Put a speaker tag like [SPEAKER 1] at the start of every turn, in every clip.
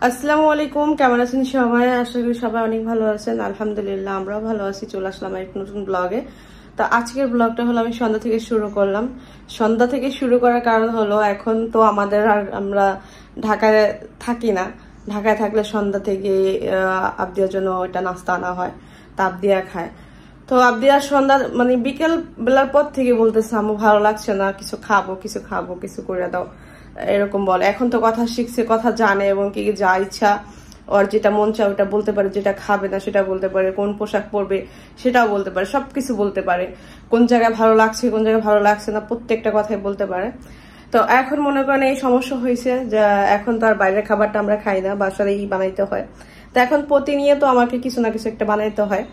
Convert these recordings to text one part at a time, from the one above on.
[SPEAKER 1] আসসালামু আলাইকুম, কেমন আছেন সবাই? আশা করি সবাই অনেক ভালো আছেন। আলহামদুলিল্লাহ আমরাও ভালো আছি। চলে আসলাম এক নতুন ব্লগে। তো আজকের ব্লগটা হলো আমি সন্ধ্যা থেকে শুরু করলাম। সন্ধ্যা থেকে শুরু করার কারণ হলো এখন তো আমাদের আর আমরা ঢাকায় থাকি না। ঢাকায় থাকলে সন্ধ্যা থেকে আবদিয়ার জন্য এটা নাস্তা আনা হয়, তা আবদিয়া খায়। তো আবদিয়ার সন্ধ্যা মানে বিকেল বেলার পর থেকে বলতেছে আম্মু ভালো লাগছে না, কিছু খাবো কিছু করে দাও, এরকম বলে। এখন তো কথা শিখছে, কথা জানে এবং কি যা ইচ্ছা ওর যেটা মন চায় ওটা বলতে পারে, যেটা খাবে না সেটা বলতে পারে, কোন পোশাক পরবে সেটাও বলতে পারে, সবকিছু বলতে পারে, কোন জায়গায় ভালো লাগছে কোন জায়গায় ভালো লাগছে না প্রত্যেকটা কথাই বলতে পারে। তো এখন মনে করেন এই সমস্যা হয়েছে যে এখন তো আর বাইরের খাবারটা আমরা খাই না, বাসাতেই বানাইতে হয়। তো এখন প্রতিনিয়ত আমাকে কিছু না কিছু একটা বানাইতে হয়।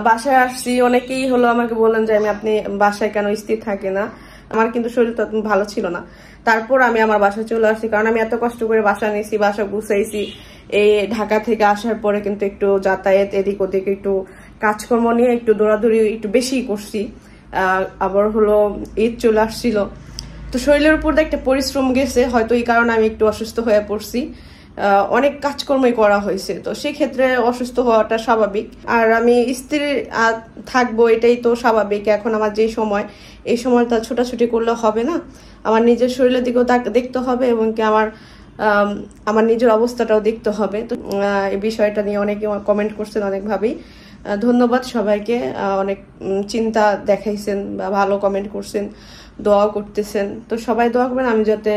[SPEAKER 1] বাসায় আসছি, অনেকেই হলো আমাকে বললেন যে আপনি বাসায় কেন স্থির থাকে না। আমার কিন্তু শরীর তো ভালো ছিল না, তারপর আমি আমার বাসায় চলে আসছি, কারণ আমি এত কষ্ট করে বাসা নিয়েছি, বাসা গুছাইছি। এই ঢাকা থেকে আসার পরে কিন্তু একটু যাতায়াত এদিক ওদিক একটু কাজকর্ম নিয়ে একটু দৌড়াদৌড়ি একটু বেশি করছি। আবার হলো ঈদ চলে আসছিল, তো শরীরের উপর একটা পরিশ্রম গেছে, হয়তো এই কারণে আমি একটু অসুস্থ হয়ে পড়ছি। অনেক কাজকর্মই করা হয়েছে, তো সেক্ষেত্রে অসুস্থ হওয়াটা স্বাভাবিক। আর আমি স্থির থাকবো এটাই তো স্বাভাবিক। এখন আমার যে সময়, এই সময়টা ছোটাছুটি করলে হবে না, আমার নিজের শরীরের দিকেও দেখতে হবে এবং কি আমার নিজের অবস্থাটাও দেখতে হবে। তো এই বিষয়টা নিয়ে অনেকে কমেন্ট করছেন অনেকভাবেই। ধন্যবাদ সবাইকে, অনেক চিন্তা দেখাইছেন বা ভালো কমেন্ট করছেন, দোয়া করতেছেন। তো সবাই দোয়া করবেন আমি যাতে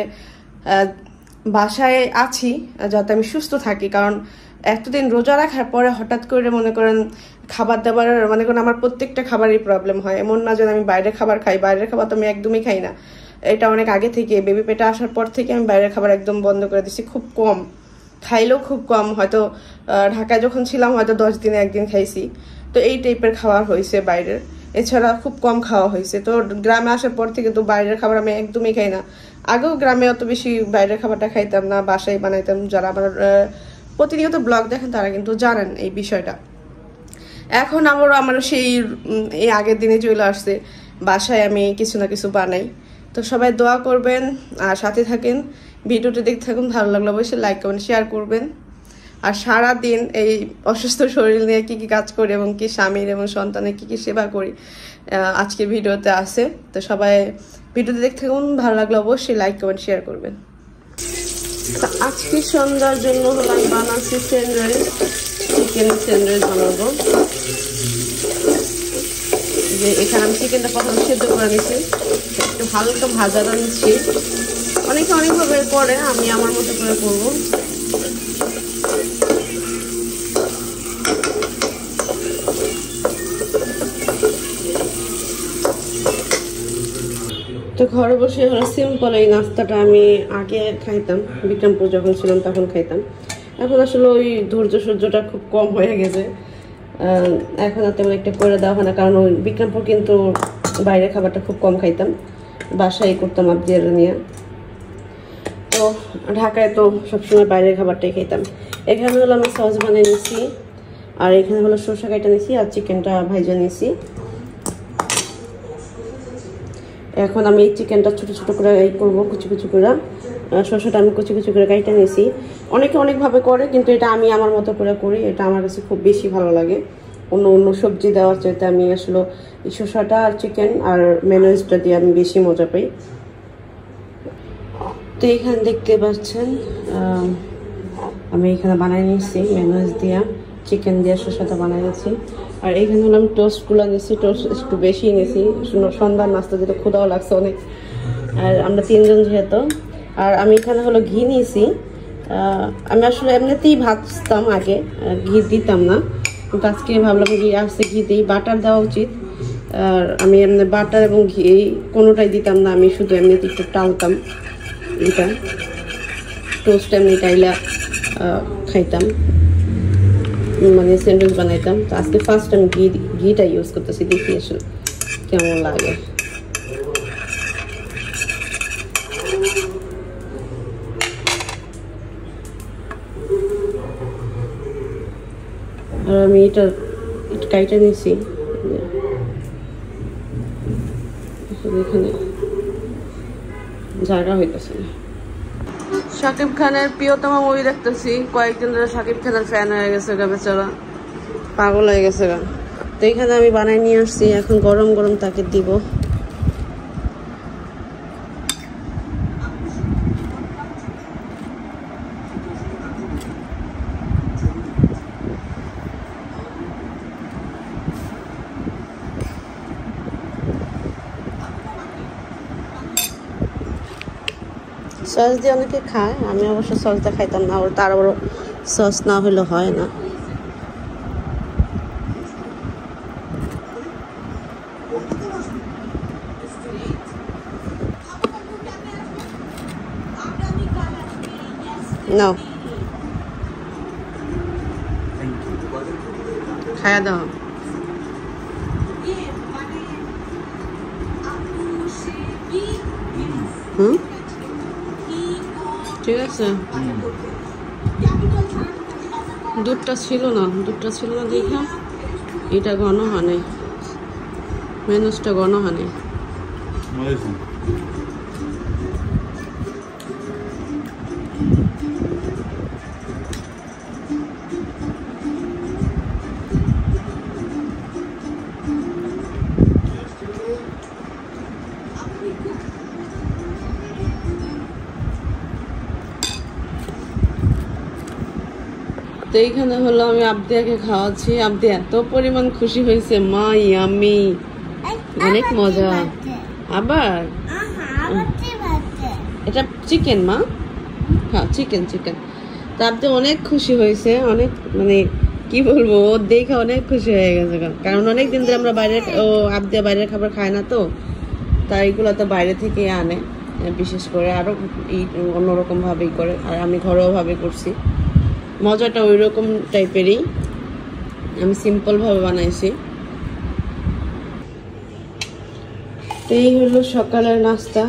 [SPEAKER 1] বাসায় আছি, যাতে আমি সুস্থ থাকি। কারণ এতদিন রোজা রাখার পরে হঠাৎ করে মনে করেন খাবার দাবার, মনে করেন আমার প্রত্যেকটা খাবারই প্রবলেম হয়। এমন না যে আমি বাইরের খাবার খাই, বাইরের খাবার তো আমি একদমই খাই না। এটা অনেক আগে থেকে, বেবি পেটে আসার পর থেকে আমি বাইরের খাবার একদম বন্ধ করে দিচ্ছি, খুব কম খাইলেও খুব কম। হয়তো ঢাকায় যখন ছিলাম হয়তো 10 দিনে একদিন খাইছি, তো এই টাইপের খাবার হয়েছে বাইরের, এছাড়া খুব কম খাওয়া হয়েছে। তো গ্রামে আসার পর থেকে তো বাইরের খাবার আমি একদমই খাই না। আগেও গ্রামে অত বেশি বাইরের খাবারটা খাইতাম না, বাসায় বানাইতাম। যারা আমার প্রতিনিয়ত ব্লগ দেখেন তারা কিন্তু জানেন এই বিষয়টা। এখন আমার সেই এই আগের দিনে চলে আসছে, বাসায় আমি কিছু না কিছু বানাই। তো সবাই দোয়া করবেন আর সাথে থাকেন, ভিডিওটি দেখতে থাকুন। ভালো লাগলে অবশ্যই লাইক কমেন্ট শেয়ার করবেন। আর সারাদিন এই অসুস্থ শরীর নিয়ে কি কি কাজ করি এবং কি স্বামীর এবং সন্তানের কি কি সেবা করি আজকে ভিডিওতে আছে। তো সবাই ভিডিওতে দেখতে থাকুন, ভালো লাগলে অবশ্যই লাইক কমেন্ট শেয়ার করবেন। আজকে সন্ধ্যার জন্য হলো আমি বানাচ্ছি স্যান্ডউইচ, চিকেন স্যান্ডউইচ বানাবো। যে এখানে আমি চিকেনটা প্রথমে সেদ্ধ করে নিচ্ছি, একটু হালকা ভাজাটা নিচ্ছি। অনেকে অনেকভাবে করে, আমি আমার মতো করে করবো। তো ঘরে বসে হলো সিম্পল এই নাস্তাটা আমি আগে খাইতাম, বিক্রমপুর যখন ছিলাম তখন খাইতাম। এখন আসলে ওই ধৈর্য সহ্যটা খুব কম হয়ে গেছে, এখন আর তেমন একটা করে দেওয়া হয় না। কারণ ওই বিক্রমপুর কিন্তু বাইরের খাবারটা খুব কম খাইতাম, বাসায় করতাম আবদিয়ার নিয়ে। তো ঢাকায় তো সবসময় বাইরের খাবারটাই খাইতাম। এখানে হলো আমি সস বানিয়ে নিছি, আর এখানে হলো সরষে কাটা নিছি, আর চিকেনটা ভাইজা নিছি। এখন আমি এই চিকেনটা ছোটো ছোটো করে এই করবো, কুচি কুচি করে। শসাটা আমি কুচি কুচি করে কাইটা নিয়েছি। অনেকে অনেকভাবে করে, কিন্তু এটা আমি আমার মতো করে করি, এটা আমার কাছে খুব বেশি ভালো লাগে। অন্য অন্য সবজি দেওয়ার চাইতে আমি আসলে এই শসাটা আর চিকেন আর মেয়োনিজটা দিয়ে আমি বেশি মজা পাই। তো এখানে দেখতে পাচ্ছেন আমি এখানে বানাই নিয়েছি মেয়োনিজ দিয়া, চিকেন দিয়ে শসাটা বানাই নিয়েছি। আর এইখানে হলো আমি টোস্টগুলো নিয়েছি, টোস্ট একটু বেশি নিয়েছি, সন্ধ্যার নাস্তা যেটা ক্ষুধাও লাগছে অনেক, আর আমরা 3 জন যেহেতু। আর আমি এখানে হলো ঘি নিয়েছি। আমি আসলে এমনিতেই ভাজতাম আগে, ঘি দিতাম না, কিন্তু আজকে ভাবলাম ঘি আসছে ঘি দিই, বাটার দেওয়া উচিত। আর আমি এমনি বাটার এবং ঘি কোনোটাই দিতাম না, আমি শুধু এমনিতে একটু টালতাম এটা, টোস্ট এমনি টাইলা খাইতাম, মানে স্যান্ডউইচ বানাইতাম। তো আজকে ফার্স্ট আমি ঘিটা ইউজ করতেছি, দেখি আসলে কেমন লাগে। আর আমি এটা কাইটা নিয়েছি, এখানে জায়গা হইতেছে না। শাকিব খানের প্রিয়তম মুভি দেখতেছি, কয়েকদিন ধরে শাকিব খানের ফ্যান হয়ে গেছে গা, বেচারা পাগল হয়ে গেছে গা। তো এখানে আমি বানাই নিয়ে আসছি, এখন গরম গরম তাকে দিব। সস দিয়ে অনেকে খায়, আমি অবশ্য সসটা খাইতাম না, ওর তার বড় সস না হলে হয় না। নাও খায়া দাও। ঠিক আছে, দুধটা ছিল না দেখে এটা ঘন হয়, মেনুসটা ঘন হয়। তো এইখানে হলো আমি আবদিয়াকে খাওয়াচ্ছি, আবদি এত পরিমাণ খুশি হয়েছে, মা ইয়ামি, অনেক মজা। আবার এটা চিকেন মা, হ্যাঁ চিকেন। তো আবদি অনেক খুশি হয়েছে, অনেক মানে কি বলবো, ও দেখে অনেক খুশি হয়ে গেছে, কারণ অনেকদিন ধরে আমরা বাইরে, ও আবদিয়া বাইরের খাবার খায় না, তো তাই এগুলো তো বাইরে থেকে আনে, বিশেষ করে আরো অন্যরকম ভাবেই করে, আর আমি ঘরোয়া ভাবে করছি। মজাটা ওই রকম টাইপেরই, আমি সিম্পল ভাবে বানাইছি। এই হলো সকালের নাস্তা।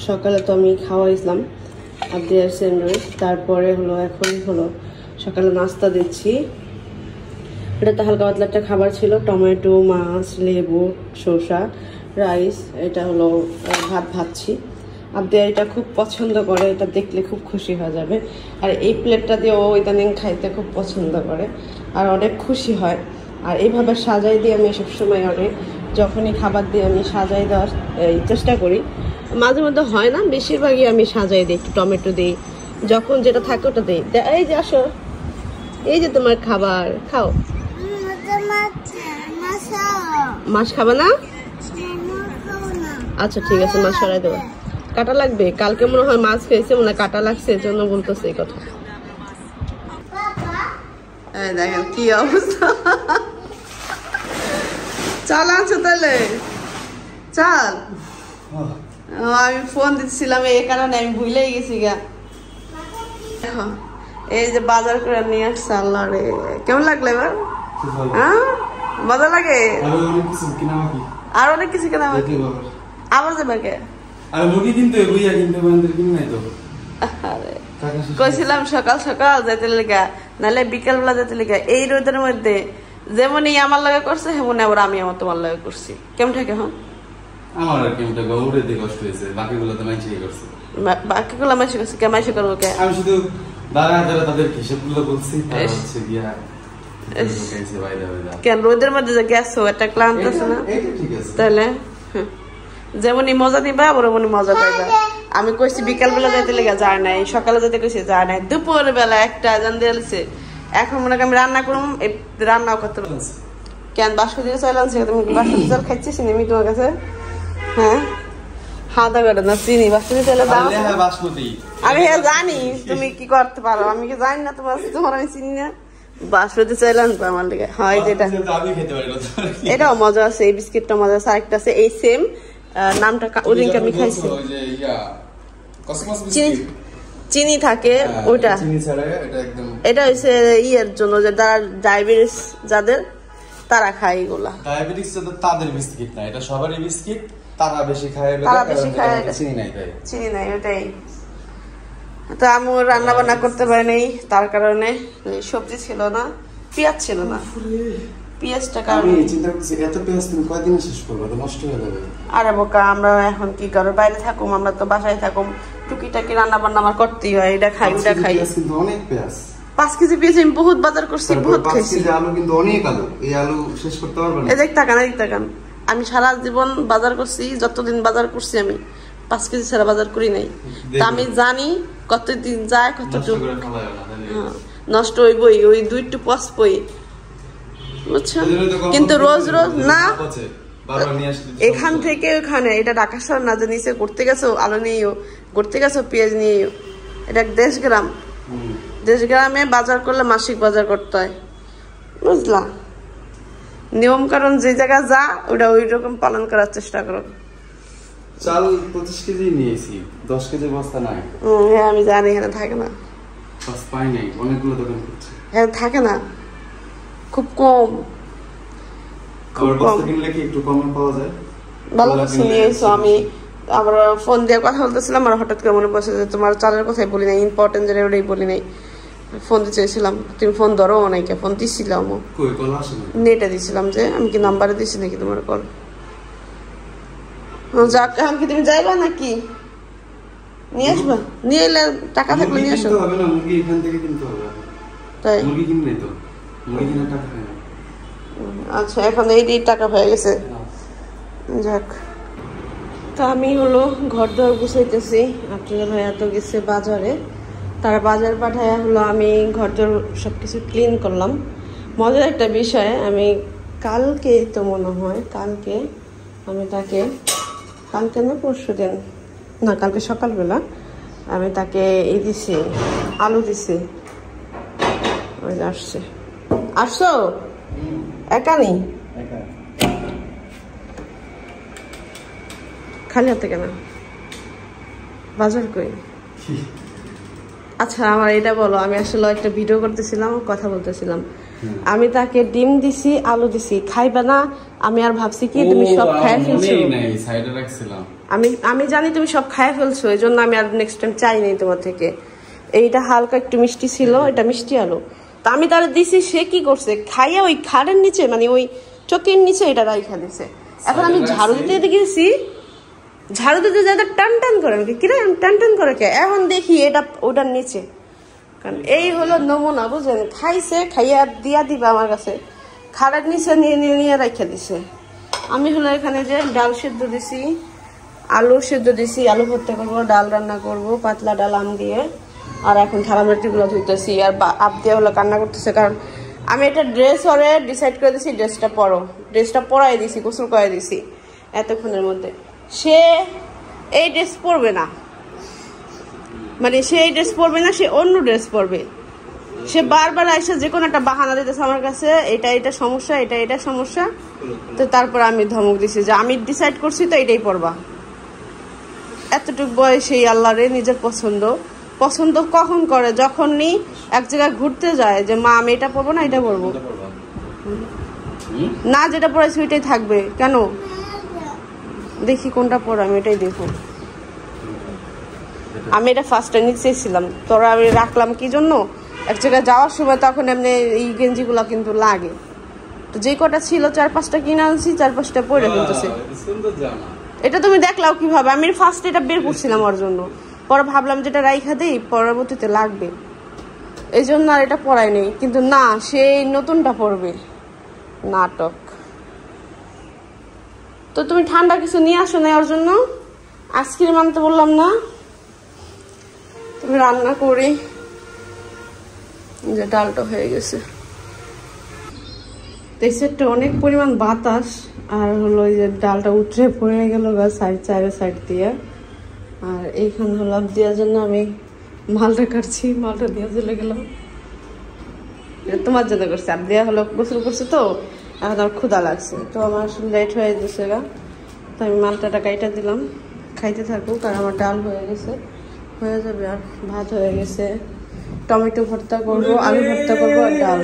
[SPEAKER 1] সকালে তো আমি খাওয়াইছিলাম আবদিয়ার স্যান্ডউইচ, তারপরে হলো এখন হলো সকালে নাস্তা দিচ্ছি। এটা তো হালকা পাতলা একটা খাবার ছিল, টমেটো, মাছ, লেবু, শসা, রাইস, এটা হলো ভাত ভাজছি। আবদিয়া এটা খুব পছন্দ করে, এটা দেখলে খুব খুশি হয়ে যাবে। আর এই প্লেটটা দিয়ে ও ইদানিং খাইতে খুব পছন্দ করে আর অনেক খুশি হয়। আর এইভাবে সাজাই দিয়ে আমি সবসময় অনেক, যখনই খাবার দিয়ে আমি সাজাই দেওয়ার চেষ্টা করি, মাঝে মধ্যে হয় না, বেশিরভাগই আমি সাজাই দিই, একটু টমেটো দিই, যখন যেটা থাকে ওটা দিই। এই যে আসো, এই যে তোমার খাবার, খাও। মাছ খাবে না? আচ্ছা ঠিক আছে, মাছ সরাই দেবো। কাটা লাগবে, কালকে মনে হয় মাছ খেয়েছে, মনে হয় কাটা লাগছে, এর জন্য বলতেছে এই কথা। দেখেন কি অবস্থা, চাল আনছো তাহলে, চাল। আমি ফোন দিচ্ছিলাম এই কারণে, আমি ভুলেই গেছি গা। দেখো এই যে বাজার করে নিয়ে আসছে, আল্লাহ রে কেমন লাগলো এবার? হ্যাঁ মজা লাগে, আর অনেক কিছু কেনা আবার যাবে কে? কইছিলাম সকাল সকাল যেতে লেগা, নাহলে বিকেল বেলা যেতে লেগা। এই রোদের মধ্যে যেমনই আমার লাগে করছে, সেমন আবার আমি আমার তোমার লাগে করছি। কেমন থাকে? হ্যাঁ
[SPEAKER 2] আমার আর কেমন টাকা উড়ে দিয়ে কষ্ট হয়েছে, বাকিগুলো তো মাইছে করছে।
[SPEAKER 1] বাকিগুলো মাইছে করছে, কে মাইছে করবো কে?
[SPEAKER 2] আমি শুধু দাদা যারা তাদের হিসাবগুলো বলছি, তারা হচ্ছে গিয়া
[SPEAKER 1] কেন রোদের মধ্যে যে গেছো, একটা ক্লান্ত আছে না? তাহলে যেমনই মজা নিবা আবার এমনই মজা পাইবা। আমি কইছি বিকাল বেলা যাইতে লেগে যায় নাই, সকালে যেতে কইছি যায় নাই, দুপুর বেলা একটা আজান দিয়েছে। এখন মনে করি আমি রান্না করবো, রান্নাও করতে পারবো। কেন বাসপতি চাল আনছি, তুমি বাসপতি চাল খাইছিস আমি তোমার কাছে? হ্যাঁ হাদা করে না চিনি, বাসপতি চালের দাম আমি জানি তুমি কি করতে পারো, আমি কি জানি না তোমার আমি চিনি না। বাসপতি চাল আনবো আমার লেগে, হয় যেটা এটাও মজা আছে, এই বিস্কিটটা মজা আছে। আরেকটা আছে এই সেম নামটা ওদিনকে আমি খাইছি, চিনি থাকে ওইটা। এটা হচ্ছে ইয়ের জন্য, যে যারা ডায়াবেটিস যাদের, তারা খায় এগুলা।
[SPEAKER 2] ডায়াবেটিস তাদের বিস্কিট না, এটা সবারই বিস্কিট, তারা বেশি খায়, চিনি নাই
[SPEAKER 1] ওটাই। তো আমি রান্না বান্না করতে পারিনি, তার কারণে সবজি ছিল না, পেঁয়াজ ছিল না, পেঁয়াজটা কারণে
[SPEAKER 2] চিন্তা করছি এত পেঁয়াজ তুমি কয়দিন শেষ করবে, তো নষ্ট হয়ে যাবে।
[SPEAKER 1] আরে বোকা, আমরা এখন কি করব, বাইরে থাকুম, আমরা তো বাসায় থাকুম, টুকিটাকি রান্না বান্না আমার করতেই হয়, এটা খাই ওটা খাই।
[SPEAKER 2] কিন্তু অনেক পেঁয়াজ,
[SPEAKER 1] 5 কেজি পেঁয়াজ আমি বহুত বাজার করছি, বহুত খাইছি।
[SPEAKER 2] 5 কেজি আলু কিন্তু অনেক আলু, এই আলু শেষ করতে পারবে না।
[SPEAKER 1] এই দেখ তাকান, আমি সারা জীবন বাজার করছি, যতদিন বাজার করছি আমি 5 কেজি ছাড়া বাজার করি নাই। তা আমি জানি কতদিন যায়, কতটুকু নষ্ট হইবই, ওই 2 পচবই, বুঝছো? কিন্তু রোজ রোজ না, এখান থেকে ওখানে, এটা ঢাকা শহর না যে নিচে ঘুরতে গেছো আলু নিয়েও, ঘুরতে গেছো পেঁয়াজ নিয়েও, এটা দেশগ্রাম। দেশগ্রামে বাজার করলে মাসিক বাজার করতে হয়, বুঝলা? নিয়ম কারণ যে জায়গা যা ওটা ওই রকম পালন করার চেষ্টা করো।
[SPEAKER 2] চাল 25 কেজি নিয়েছি, 10 কেজি বস্তা নাই।
[SPEAKER 1] হ্যাঁ আমি জানি, এখানে থাকে না,
[SPEAKER 2] পাই নাই, অনেকগুলো দোকান করছে,
[SPEAKER 1] হ্যাঁ থাকে না, খুব কম।
[SPEAKER 2] একটু কমে পাওয়া যায়।
[SPEAKER 1] ভালো কিছু নিয়েছো। আমি আবার ফোন দিয়ে কথা বলতেছিলাম, আর হঠাৎ করে মনে পড়ছে যে তোমার চালের কথাই বলি নাই, ইম্পর্টেন্ট যেটা ওটাই বলি নাই। ফোন দিতে চাইছিলাম, তুমি ফোন ধরো নাই, ফোন দিছিলাম, নেটে দিছিলাম, যে আমি কি নাম্বারে দিছি নাকি তোমার কল? যাক, এখন কি তুমি যাইবা নাকি? নিয়ে আসবা, নিয়ে এলে টাকা থাকলে নিয়ে আসো। তাই? আচ্ছা, এখন এই টাকা হয়ে গেছে, যাক। তো আমি হলো ঘর দর গুছাইতেছি, আপনাদের ভাইয়া তো গেছে বাজারে, তারা বাজার পাঠায় হলো আমি ঘর দর সবকিছু ক্লিন করলাম। মজার একটা বিষয়, আমি কালকে তো মনে হয় কালকে আমি তাকে, কালকে না পরশু দিন না, কালকে সকালবেলা আমি তাকে এই দিছি, আলু দিছি। ওই আসছে, আসছো একা নেই, খালি হাতে কেন? বাজার কই? আচ্ছা আমার এটা বলো, আমি আসলে একটা ভিডিও করতেছিলাম, কথা বলতেছিলাম, আমি তাকে ডিম দিছি, আলু দিছি, খাইবা না? আমি আর ভাবছি কি তুমি সব খায় ফেলছো, আমি জানি তুমি সব খায় ফেলছো, এই জন্য আমি আর নেক্সট টাইম চাই নাই তোমার থেকে। এইটা হালকা একটু মিষ্টি ছিল, এটা মিষ্টি আলু, তা আমি তারা দিছি, সে কি করছে খাইয়া ওই খাড়ের নিচে, মানে ওই চকির নিচে এটা রাইখা দিছে। এখন আমি ঝাড়ু দিতে গেছি, ঝাড়ু দিতে যাতে টান টান করে, কিরে টান টান করে কে? এখন দেখি এটা ওটার নিচে, কারণ এই হলো নমুনা, বুঝলেন? খাইছে, খাইয়া দিয়া দিবা আমার কাছে, খাড়ার নিচে নিয়ে নিয়ে নিয়ে রাইখা দিছে। আমি হলো এখানে যে ডাল সেদ্ধ দিছি, আলু সেদ্ধ দিছি, আলু ভর্তা করবো, ডাল রান্না করবো, পাতলা ডাল আম দিয়ে। আর এখন থালাবাটিগুলো ধুইতেছি, আর আপ দিয়ে হলো কান্না করতেছে, কারণ আমি একটা ড্রেস ওরে ডিসাইড করে দিছি, ড্রেসটা পরো, ড্রেসটা পরাই দিছি, গোসল করে দিছি এতক্ষণের মধ্যে। সে এই ড্রেস পরবে না, মানে সে এই ড্রেস পরবে না, সে অন্য ড্রেস পরবে। সে বারবার এসে যে কোনো একটা বাহানা দিতেছে আমার কাছে, এটা সমস্যা, এটা সমস্যা। তো তারপর আমি ধমক দিছি যে আমি ডিসাইড করছি তো এটাই পরবা। এতটুকু বয়সেই আল্লাহরে নিজের পছন্দ কখন করে, যখন নি এক জায়গায় ঘুরতে যায় যে মা আমি এটা পরবো না, এটা পরবো না, যেটা পড়াইছি ওইটাই থাকবে। কেন দেখি কোনটা পর, আমি এটাই দেখো। আমি এটা ফার্স্টে নিচেছিলাম, তোরা আমি রাখলাম কি জন্য, এক জায়গায় যাওয়ার সময় তখন এমনি এই গেঞ্জিগুলো কিন্তু লাগে, তো যে কটা ছিল 4-5টা কিনে আনছি, 4-5টা পরে ফেলতেছে। এটা তুমি দেখলাও কিভাবে? আমি ফার্স্ট এটা বের করছিলাম ওর জন্য, পরে ভাবলাম যেটা রাইখা দেই, পরবর্তীতে লাগবে, এই জন্য আর এটা পরাই নেই। কিন্তু না, সেই নতুনটা পরবে, নাটক। তো তুমি ঠান্ডা কিছু নিয়ে আসো না ওর জন্য? আইসক্রিম আনতে বললাম না? তুমি রান্না করি, যে ডালটা হয়ে গেছে, দেখছি অনেক পরিমাণ বাতাস, আর হলো ওই যে ডালটা উঠে পড়ে গেল সাইড দিয়ে। আর এইখানে হলো দেওয়ার জন্য আমি মালটা কাটছি, মালটা দিয়ে চলে গেলাম, এটা তোমার জন্য করছি। আর দেওয়া হলো গোসল করছে, তো এখন আমার ক্ষুধা লাগছে, তো আমার আসলে লেট হয়ে গেছে গা, তো আমি মালটাটা কাইটা দিলাম, খাইতে থাকুক। আর আমার ডাল হয়ে গেছে, হয়ে যাবে, আর ভাত হয়ে গেছে, টমেটো ভর্তা করবো, আলু ভর্তা করবো, আর ডাল।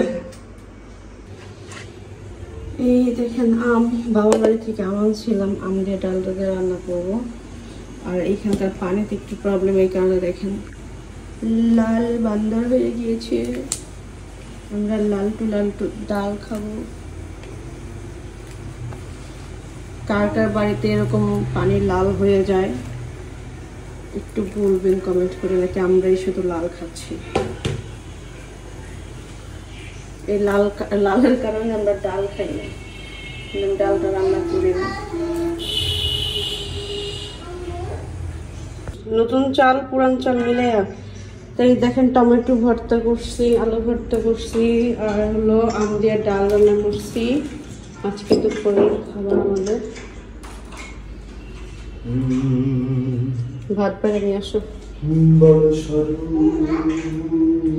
[SPEAKER 1] এই দেখেন আম, বাবার বাড়ি থেকে আম আনছিলাম, আম দিয়ে ডালটা দিয়ে রান্না করবো। আর এইখানকার পানিতে একটু প্রবলেম, এই কারণে দেখেন লাল বান্দর হয়ে গিয়েছে। আমরা লাল টু ডাল খাবো। কার কার বাড়িতে এরকম পানি লাল হয়ে যায় একটু বলবেন কমেন্ট করে, নাকি আমরাই শুধু লাল খাচ্ছি। এই লালের কারণে আমরা ডাল খাই না, ডালটা রান্না করি না। নতুন চাল পুরান চাল মিলে তাই দেখেন টমেটো ভর্তা করছি, আলু ভর্তা করছি, আর হলো আম দিয়ে ডাল রান্না করছি। আজকে দুপুরের খাবার আমাদের। ভাত বেড়ে নিয়ে আসো।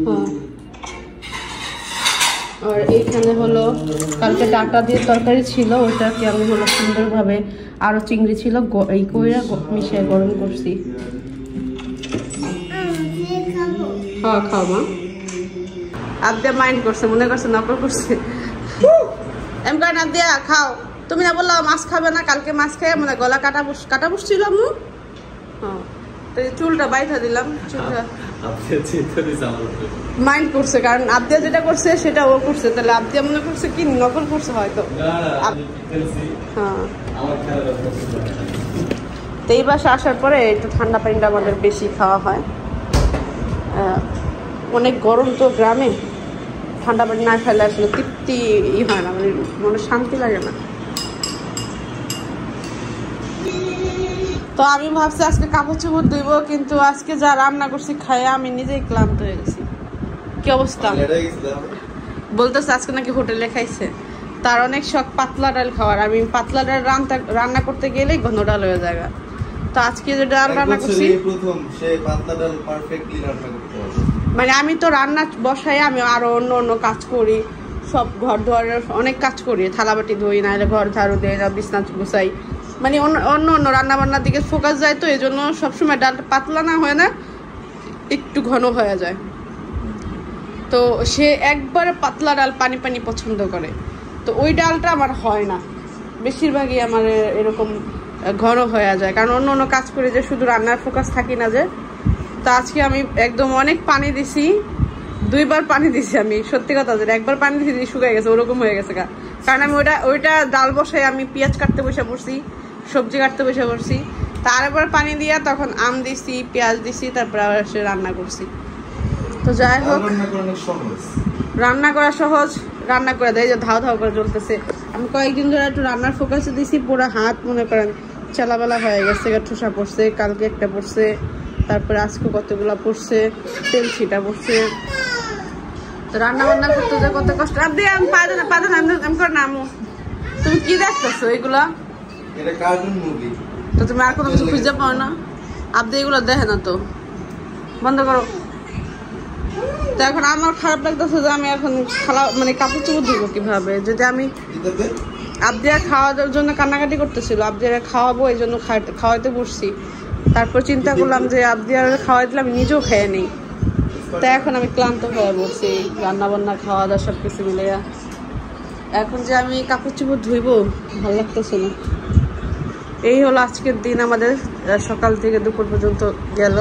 [SPEAKER 1] হ্যাঁ, আর এইখানে হলো কালকে ডাটা দিয়ে তরকারি ছিল, ওইটাকে আমি হলো সুন্দরভাবে, আরো চিংড়ি ছিল এই কইরা মিশিয়ে গরম করছি। হ্যাঁ খাও মা। আবদিয়া মাইন্ড করছে, মনে করছে নকল করছে। এমকান আবদিয়া খাও, তুমি না বললাম মাছ খাবে না, কালকে মাছ খেয়ে মানে গলা কাটা বসছিল আম্মু। হ্যাঁ, চুলটা বাইথা দিলাম, চুলটা মাইন্ড করছে, কারণ আবদিয়া যেটা করছে সেটা ও করছে, তাহলে আবদিয়া মনে করছে কি নকল করছে হয়তো। হ্যাঁ, তো এই বাসা আসার পরে একটু ঠান্ডা পানিটা আমাদের বেশি খাওয়া হয়। অনেক গরম তো গ্রামে, ঠান্ডা পানি না খেলে আসলে তৃপ্তি হয় না, মানে মনে শান্তি লাগে না। তো আমি ভাবছি আজকে কাপড় চোপড় ধুইব, কিন্তু আজকে যা রান্না করছি খাইয়া আমি নিজেই ক্লান্ত হয়ে গেছি। কি অবস্থা বলতেছে আজকে নাকি হোটেলে খাইছে, তার অনেক শখ পাতলা ডাল খাওয়ার। আমি পাতলা ডাল রান্না করতে গেলেই ঘন ডাল হয়ে যায়। তো আজকে যে ডাল রান্না করছি, মানে আমি তো রান্না বসাই, আমি আরো অন্য কাজ করি, সব ঘর ধোয়ার অনেক কাজ করি, থালাবাটি ধুই, নাহলে ঘর ঝাড়ু দিয়ে বিছনা গুছাই, মানে অন্য রান্না বান্নার দিকে ফোকাস যায়। তো এই জন্য সবসময় ডালটা পাতলা না হয় না, একটু ঘন হয়ে যায়। তো সে একবারে পাতলা ডাল পানি পানি পছন্দ করে, তো ওই ডালটা আমার হয় না, বেশিরভাগই আমার এরকম ঘন হয়ে যায়, কারণ অন্য কাজ করে যে শুধু রান্নার ফোকাস থাকি না যে। তো আজকে আমি একদম অনেক পানি দিছি, 2 বার পানি দিছি আমি, সত্যি কথা যে একবার পানি দিছি শুকিয়ে গেছে, ওরকম হয়ে গেছে। কারণ আমি ওইটা ডাল বসাই আমি পেঁয়াজ কাটতে বসে পড়ছি, সবজি কাটতে বসে পড়ছি, তারপর পানি দিয়া তখন আম দিছি, পেঁয়াজ দিছি, তারপর আবার এসে রান্না করছি। তো যাই হোক, রান্না করা সহজ, রান্না করে দেয় যে ধাও করে জ্বলতেছে। আমি কয়েকদিন ধরে একটু রান্নার ফোকাসে দিছি, পুরো হাত মনে করেন চালাবেলা হয়ে গেছে, ঠোসা পড়ছে, কালকে একটা পড়ছে, তারপরে আজকে কতগুলা পড়ছে, তেল ছিটা পড়ছে। তো রান্না বান্না করতে যে কত কষ্ট। আর দিয়ে আমি পারে না আমি করে নামো। তুমি কি দেখতেছো এগুলা? তো তুমি আর কোনো কিছু খুঁজে পাও না? আপনি এগুলো দেখে না তো, বন্ধ করো। তো এখন আমার খারাপ লাগতেছে যে আমি এখন মানে কাপড় চোপড় ধুবো কিভাবে, যদি আমি আবদিয়া খাওয়ার জন্য কান্নাকাটি করতেছিল, আবদিয়ারে খাওয়াবো এই জন্য খাওয়াইতে বসছি। তারপর চিন্তা করলাম যে আবদিয়ার খাওয়াই দিলে আমি নিজেও খেয়ে নিই। তো এখন আমি ক্লান্ত হয়ে বসছি, রান্না বান্না খাওয়া দাওয়া সব কিছু মিলে। এখন যে আমি কাপড় চোপড় ধুইবো ভালো লাগতেছে না। এই হলো আজকের দিন আমাদের, সকাল থেকে দুপুর পর্যন্ত গেল।